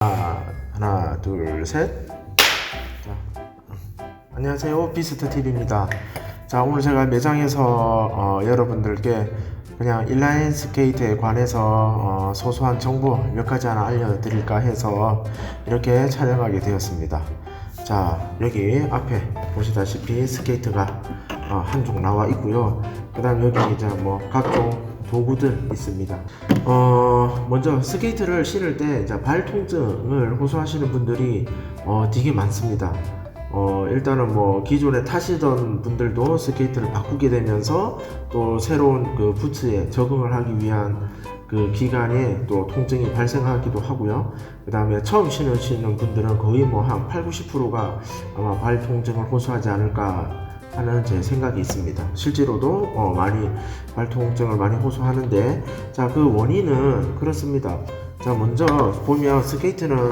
하나, 둘, 셋. 자, 안녕하세요. 비스트TV입니다. 자, 오늘 제가 매장에서 여러분들께 그냥 인라인 스케이트에 관해서 소소한 정보 몇 가지 하나 알려드릴까 해서 이렇게 촬영하게 되었습니다. 자, 여기 앞에 보시다시피 스케이트가 한쪽 나와 있고요. 그 다음 여기 이제 뭐 각종 도구들 있습니다. 먼저 스케이트를 신을 때 발 통증을 호소하시는 분들이 되게 많습니다. 일단은 뭐 기존에 타시던 분들도 스케이트를 바꾸게 되면서 또 새로운 그 부츠에 적응을 하기 위한 그 기간에 또 통증이 발생하기도 하고요. 그 다음에 처음 신으시는 분들은 거의 뭐 한 80~90%가 아마 발 통증을 호소하지 않을까 하는 제 생각이 있습니다. 실제로도 많이 발 통증을 많이 호소하는데, 자, 그 원인은 그렇습니다. 자, 먼저 보면 스케이트는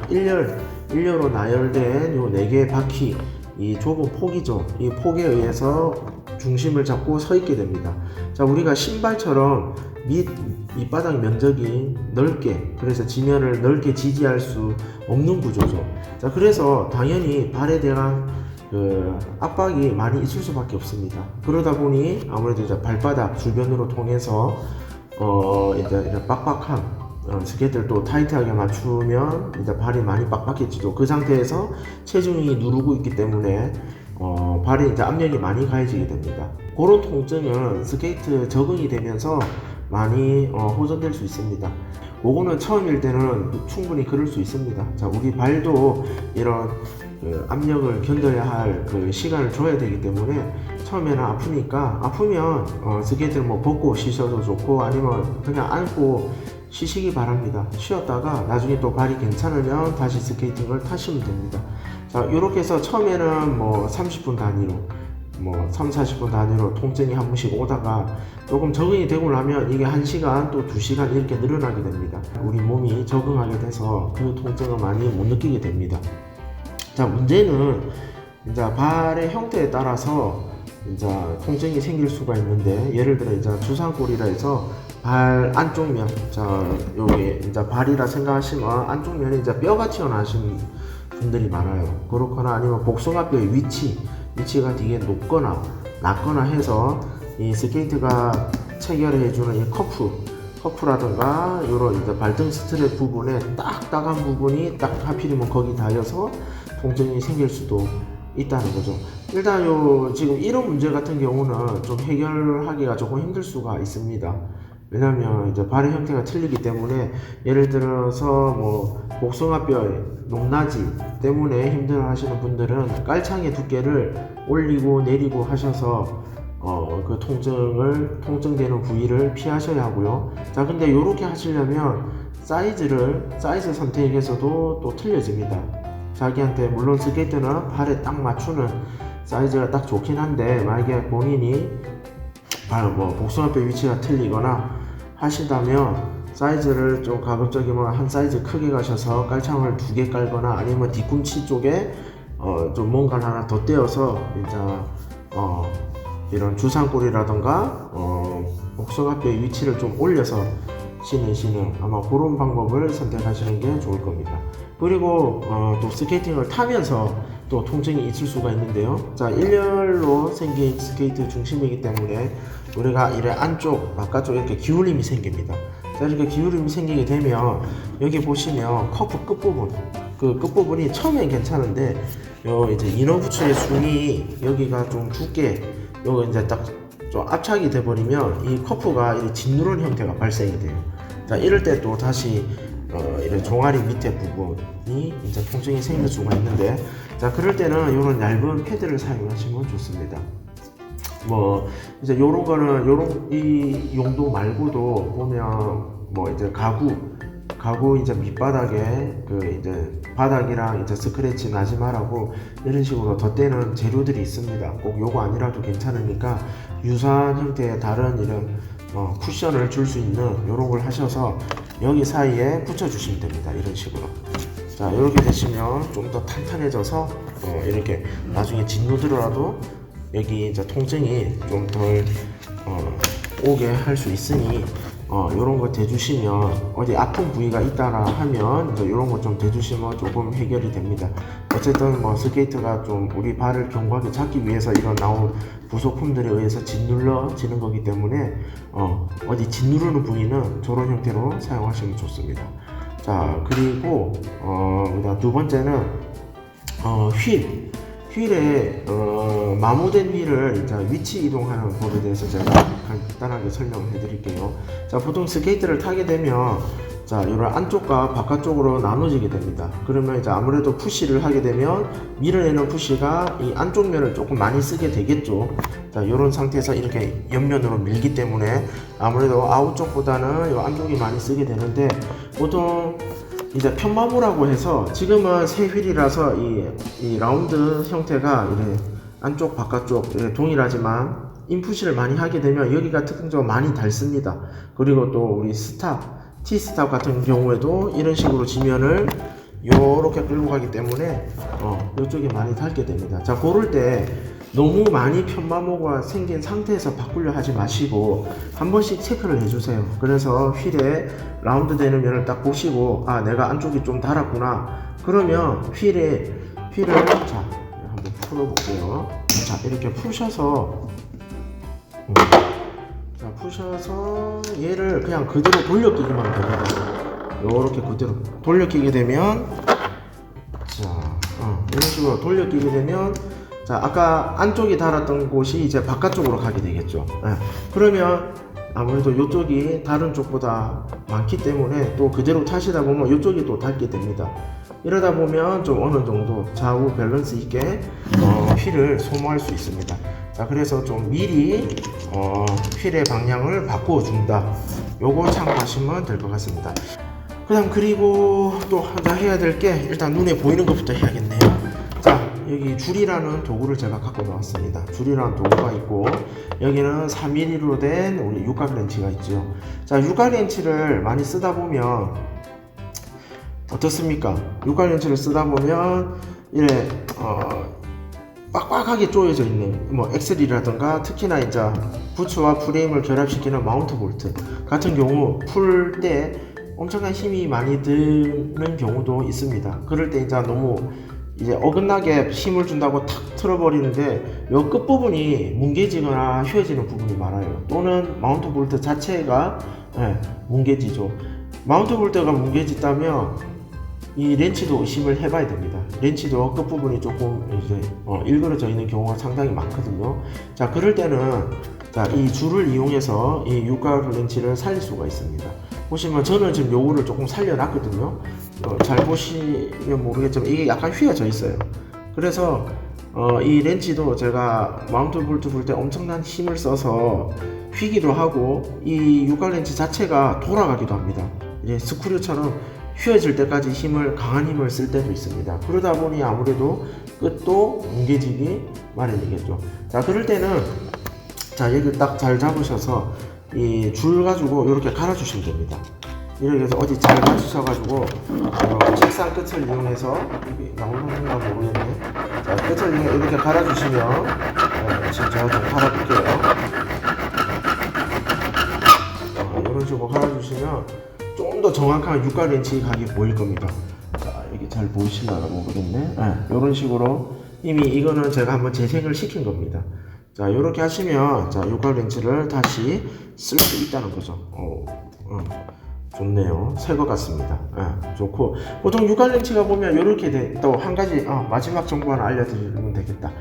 일렬로 나열된 요 4개의 바퀴, 이 좁은 폭이죠. 이 폭에 의해서 중심을 잡고 서 있게 됩니다. 자, 우리가 신발처럼 밑바닥 면적이 넓게, 그래서 지면을 넓게 지지할 수 없는 구조죠. 자, 그래서 당연히 발에 대한 그 압박이 많이 있을 수밖에 없습니다. 그러다 보니 아무래도 이제 발바닥 주변으로 통해서 이제 빡빡한 스케이트를 또 타이트하게 맞추면 이제 발이 많이 빡빡해지죠. 그 상태에서 체중이 누르고 있기 때문에 발에 이제 압력이 많이 가해지게 됩니다. 그런 통증은 스케이트 적응이 되면서 많이 호전될 수 있습니다. 그거는 처음일 때는 충분히 그럴 수 있습니다. 자, 우리 발도 이런 그 압력을 견뎌야 할 그 시간을 줘야 되기 때문에 처음에는 아프면 스케이트를 뭐 벗고 쉬셔도 좋고 아니면 그냥 안고 쉬시기 바랍니다. 쉬었다가 나중에 또 발이 괜찮으면 다시 스케이팅을 타시면 됩니다. 자, 이렇게 해서 처음에는 뭐 30분 단위로 뭐 3~40분 단위로 통증이 한 번씩 오다가 조금 적응이 되고 나면 이게 1시간 또 2시간 이렇게 늘어나게 됩니다. 우리 몸이 적응하게 돼서 그 통증을 많이 못 느끼게 됩니다. 자, 문제는 이제 발의 형태에 따라서 이제 통증이 생길 수가 있는데, 예를 들어 이제 주산골이라 해서 발 안쪽 면, 자, 여기 이제 발이라 생각하시면 안쪽 면에 이제 뼈가 튀어나오신 분들이 많아요. 그렇거나 아니면 복숭아뼈의 위치가 되게 높거나 낮거나 해서 이 스케이트가 체결해주는 이 커프라든가 이런 이제 발등 스트랩 부분에 딱딱한 부분이 딱 하필이면 거기 닿여서 통증이 생길 수도 있다는 거죠. 일단 지금 이런 문제 같은 경우는 좀 해결하기가 조금 힘들 수가 있습니다. 왜냐면 이제 발의 형태가 틀리기 때문에, 예를 들어서 뭐 복숭아뼈의 높낮이 때문에 힘들어 하시는 분들은 깔창의 두께를 올리고 내리고 하셔서 그 통증되는 부위를 피하셔야 하고요. 자, 근데 이렇게 하시려면 사이즈 선택에서도 또 틀려집니다. 자기한테, 물론 스케이트는 발에 딱 맞추는 사이즈가 딱 좋긴 한데, 만약에 본인이 복숭아뼈 위치가 틀리거나 하시다면 사이즈를 좀 가급적이면 한 사이즈 크게 가셔서 깔창을 2개 깔거나 아니면 뒤꿈치 쪽에 좀 뭔가를 하나 더 떼어서 이제 이런 주산골이라던가 복숭아뼈의 위치를 좀 올려서 신으시는 아마 그런 방법을 선택하시는 게 좋을 겁니다. 그리고 또 스케이팅을 타면서 또 통증이 있을 수가 있는데요. 자, 일렬로 생긴 스케이트 중심이기 때문에 우리가 이래 안쪽, 바깥쪽 이렇게 기울임이 생깁니다. 자, 이렇게 기울임이 생기게 되면 여기 보시면 커프 끝부분이 처음엔 괜찮은데 이제 이너 부츠의 숨이 여기가 좀 두께, 요거 이제 딱 좀 압착이 돼 버리면 이 커프가 이렇게 짓누른 형태가 발생이 돼요. 자, 이럴 때 또 다시 이런 종아리 밑에 부분이 이제 통증이 생길 수가 있는데, 자, 그럴 때는 이런 얇은 패드를 사용하시면 좋습니다. 뭐 이제 요런 거는 이 용도 말고도 보면 뭐 이제 가구 이제 밑바닥에 그 이제 바닥이랑 이제 스크래치 나지 말라고 이런 식으로 덧대는 재료들이 있습니다. 꼭 요거 아니라도 괜찮으니까 유사한 형태의 다른 이런 쿠션을 줄 수 있는 요런 걸 하셔서 여기 사이에 붙여 주시면 됩니다. 이런 식으로. 자, 이렇게 되시면 좀 더 탄탄해져서 이렇게 나중에 짓누르더라도 여기 이제 통증이 좀 덜 오게 할 수 있으니 요런 거 대주시면 어디 아픈 부위가 있다라 하면 이제 요런 거 좀 대주시면 조금 해결이 됩니다. 어쨌든 뭐 스케이트가 좀 우리 발을 견고하게 잡기 위해서 이런 나온 부속품들에 의해서 짓눌러지는 거기 때문에 어디 짓누르는 부위는 저런 형태로 사용하시면 좋습니다. 자, 그리고 그다음 두 번째는 휠에 마모된 휠을 이제 위치 이동하는 법에 대해서 제가 간단하게 설명을 해드릴게요. 자, 보통 스케이트를 타게 되면 자, 이런 안쪽과 바깥쪽으로 나눠지게 됩니다. 그러면 이제 아무래도 푸시를 하게 되면 밀어내는 푸시가 이 안쪽 면을 조금 많이 쓰게 되겠죠. 자, 이런 상태에서 이렇게 옆면으로 밀기 때문에 아무래도 아웃 쪽보다는 이 안쪽이 많이 쓰게 되는데, 보통 이제 편마모라고 해서 지금은 새 휠이라서 이 라운드 형태가 이래 안쪽 바깥쪽 이래 동일하지만 인푸시를 많이 하게 되면 여기가 특징적으로 많이 닳습니다. 그리고 또 우리 T스탑 같은 경우에도 이런 식으로 지면을 요렇게 끌고 가기 때문에 이쪽에 많이 닳게 됩니다. 자, 고를 때 너무 많이 편마모가 생긴 상태에서 바꾸려 하지 마시고 한 번씩 체크를 해주세요. 그래서 휠에 라운드 되는 면을 딱 보시고, 아, 내가 안쪽이 좀 닳았구나. 그러면 휠을 자, 한번 풀어볼게요. 자, 이렇게 푸셔서 자, 푸셔서 얘를 그냥 그대로 돌려끼기만 하면 됩니다. 요렇게 그대로 돌려끼게 되면, 자, 이런 식으로 돌려끼게 되면, 자, 아까 안쪽이 닳았던 곳이 이제 바깥쪽으로 가게 되겠죠. 그러면 아무래도 이쪽이 다른 쪽보다 많기 때문에 또 그대로 타시다 보면 이쪽이 또 닳게 됩니다. 이러다 보면 좀 어느 정도 좌우 밸런스 있게 휠을 소모할 수 있습니다. 자, 그래서 좀 미리 휠의 방향을 바꿔준다. 요거 참고하시면 될 것 같습니다. 그리고 또 하나 해야 될 게, 일단 눈에 보이는 것부터 해야겠네요. 자, 여기 줄이라는 도구를 제가 갖고 나왔습니다. 줄이라는 도구가 있고, 여기는 3mm로 된 우리 육각 렌치가 있죠. 자, 육각 렌치를 많이 쓰다 보면 어떻습니까? 육각 렌치를 쓰다 보면 이래 빡빡하게 조여져 있는 뭐 엑셀이라든가, 특히나 이제 부츠와 프레임을 결합시키는 마운트 볼트 같은 경우 풀 때 엄청난 힘이 많이 드는 경우도 있습니다. 그럴 때 이제 너무 이제 어긋나게 힘을 준다고 탁 틀어버리는데 이 끝부분이 뭉개지거나 휘어지는 부분이 많아요. 또는 마운트 볼트 자체가 뭉개지죠. 마운트 볼트가 뭉개졌다면 이 렌치도 의심을 해봐야 됩니다. 렌치도 끝부분이 조금 이제 일그러져 있는 경우가 상당히 많거든요. 자, 그럴 때는 자, 이 줄을 이용해서 이 육각 렌치를 살릴 수가 있습니다. 보시면 저는 지금 요거를 조금 살려놨거든요. 잘 보시면 모르겠지만 이게 약간 휘어져 있어요. 그래서 이 렌치도 제가 마운트 볼트 볼 때 엄청난 힘을 써서 휘기도 하고, 이 육각 렌치 자체가 돌아가기도 합니다. 이제 스크류처럼 휘어질 때까지 강한 힘을 쓸 때도 있습니다. 그러다 보니 아무래도 끝도 뭉개지기 마련이겠죠. 자, 그럴 때는 자, 여기 딱 잘 잡으셔서 이 줄 가지고 이렇게 갈아주시면 됩니다. 이렇게 해서 어디 잘 맞추셔가지고 책상 끝을 이용해서, 이게 나오는가 모르겠네. 자, 끝을 이용해 이렇게 갈아주시면 지금 제가 좀 갈아볼게요. 이런 식으로 갈아주시면 좀 더 정확한 육각 렌치 각이 보일 겁니다. 자, 이게 잘 보이시려나 모르겠네. 이런 식으로 이미 이거는 제가 한번 재생을 시킨 겁니다. 자, 이렇게 하시면 자, 육각 렌치를 다시 쓸 수 있다는 거죠. 좋네요. 새 것 같습니다. 좋고, 보통 육각 렌치가 보면 이렇게 또 한 가지 마지막 정보 하나 알려드리면 되겠다.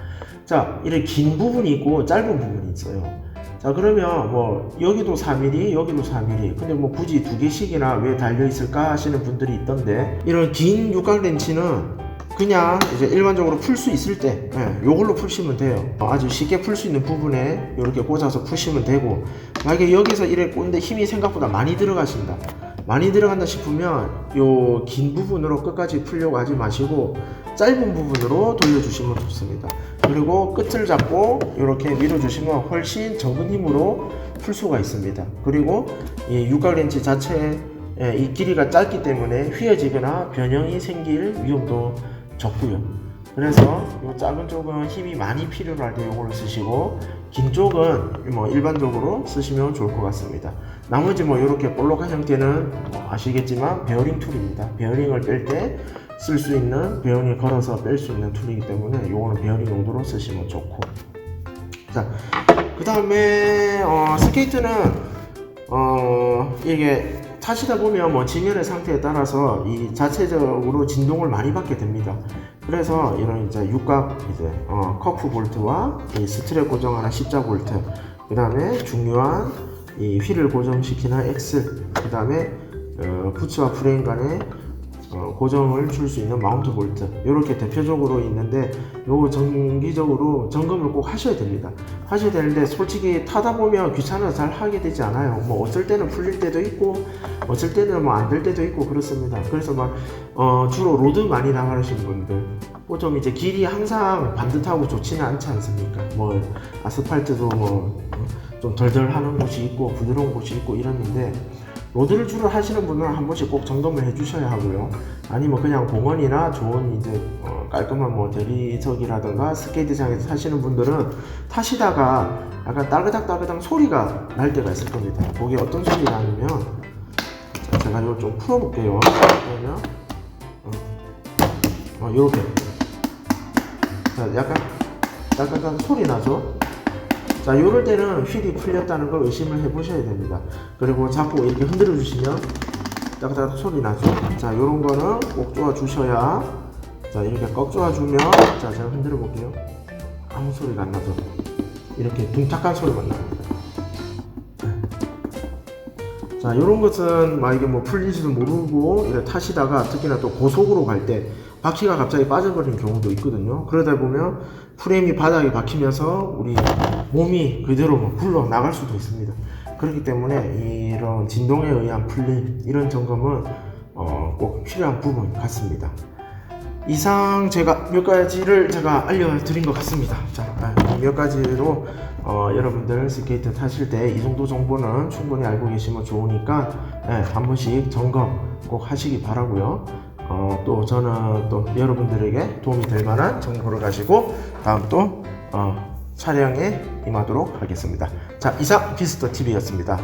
자, 이렇게 긴 부분이 있고 짧은 부분이 있어요. 자, 그러면 뭐 여기도 4mm 여기도 4mm, 근데 뭐 굳이 두 개씩이나 왜 달려 있을까 하시는 분들이 있던데, 이런 긴 육각 렌치는 그냥 이제 일반적으로 풀 수 있을 때 요걸로 푸시면 돼요. 아주 쉽게 풀 수 있는 부분에 이렇게 꽂아서 푸시면 되고, 만약에 여기서 이렇게 꽂는데 힘이 생각보다 많이 들어가신다, 많이 들어간다 싶으면 요 긴 부분으로 끝까지 풀려고 하지 마시고 짧은 부분으로 돌려주시면 좋습니다. 그리고 끝을 잡고 이렇게 밀어주시면 훨씬 적은 힘으로 풀 수가 있습니다. 그리고 이 육각 렌치 자체의 이 길이가 짧기 때문에 휘어지거나 변형이 생길 위험도 적고요. 그래서 이 작은 쪽은 힘이 많이 필요할 때 이걸 쓰시고, 긴 쪽은 뭐 일반적으로 쓰시면 좋을 것 같습니다. 나머지 뭐 이렇게 볼록한 형태는 뭐 아시겠지만 베어링 툴입니다. 베어링을 뺄 때 쓸 수 있는, 베어링 걸어서 뺄 수 있는 툴이기 때문에 요거는 베어링 용도로 쓰시면 좋고. 자, 그 다음에 스케이트는 이게 타시다 보면 뭐 지면의 상태에 따라서 이 자체적으로 진동을 많이 받게 됩니다. 그래서 이런 이제 육각 이제 커프 볼트와 이 스트랩 고정하는 십자 볼트, 그 다음에 중요한 이 휠을 고정시키는 엑셀, 그 다음에 부츠와 프레임 간에 고정을 줄 수 있는 마운트 볼트, 이렇게 대표적으로 있는데 요거 정기적으로 점검을 꼭 하셔야 됩니다. 하셔야 되는데 솔직히 타다 보면 귀찮아서 잘 하게 되지 않아요. 뭐 어쩔 때는 풀릴 때도 있고 어쩔 때는 뭐 안 될 때도 있고 그렇습니다. 그래서 막 주로 로드 많이 나가시는 분들 좀 이제 길이 항상 반듯하고 좋지는 않지 않습니까? 뭐 아스팔트도 뭐 좀 덜덜 하는 곳이 있고 부드러운 곳이 있고 이러는데, 로드를 주로 하시는 분은 한 번씩 꼭 점검을 해 주셔야 하고요. 아니면 그냥 공원이나 좋은 이제 깔끔한 뭐 대리석이라든가 스케이트장에서 타시는 분들은 타시다가 약간 따그닥따그닥 소리가 날 때가 있을 겁니다. 그게 어떤 소리가 아니면, 자, 제가 이거 좀 풀어볼게요. 그러면 요렇게 자, 약간 따그닥 소리 나죠? 자, 요럴 때는 휠이 풀렸다는 걸 의심을 해 보셔야 됩니다. 그리고 자꾸 이렇게 흔들어 주시면 따닥따닥 소리 나죠? 자, 요런 거는 꼭 쪼아 주셔야, 자, 이렇게 꽉 쪼아 주면, 자, 제가 흔들어 볼게요. 아무 소리가 안 나죠? 이렇게 둥탁한 소리만 납니다. 자, 요런 것은 막 이게 뭐 풀린지도 모르고 이렇게 타시다가 특히나 또 고속으로 갈 때 바퀴가 갑자기 빠져버리는 경우도 있거든요. 그러다 보면 프레임이 바닥에 박히면서 우리 몸이 그대로 뭐 굴러 나갈 수도 있습니다. 그렇기 때문에 이런 진동에 의한 풀림, 이런 점검은 꼭 필요한 부분 같습니다. 이상 제가 몇 가지를 제가 알려드린 것 같습니다. 자, 몇 가지로 여러분들 스케이트 타실 때 이 정도 정보는 충분히 알고 계시면 좋으니까 한 번씩 점검 꼭 하시기 바라고요. 또 저는 또 여러분들에게 도움이 될 만한 정보를 가지고 다음 또 촬영에 임하도록 하겠습니다. 자, 이상 비스터TV였습니다.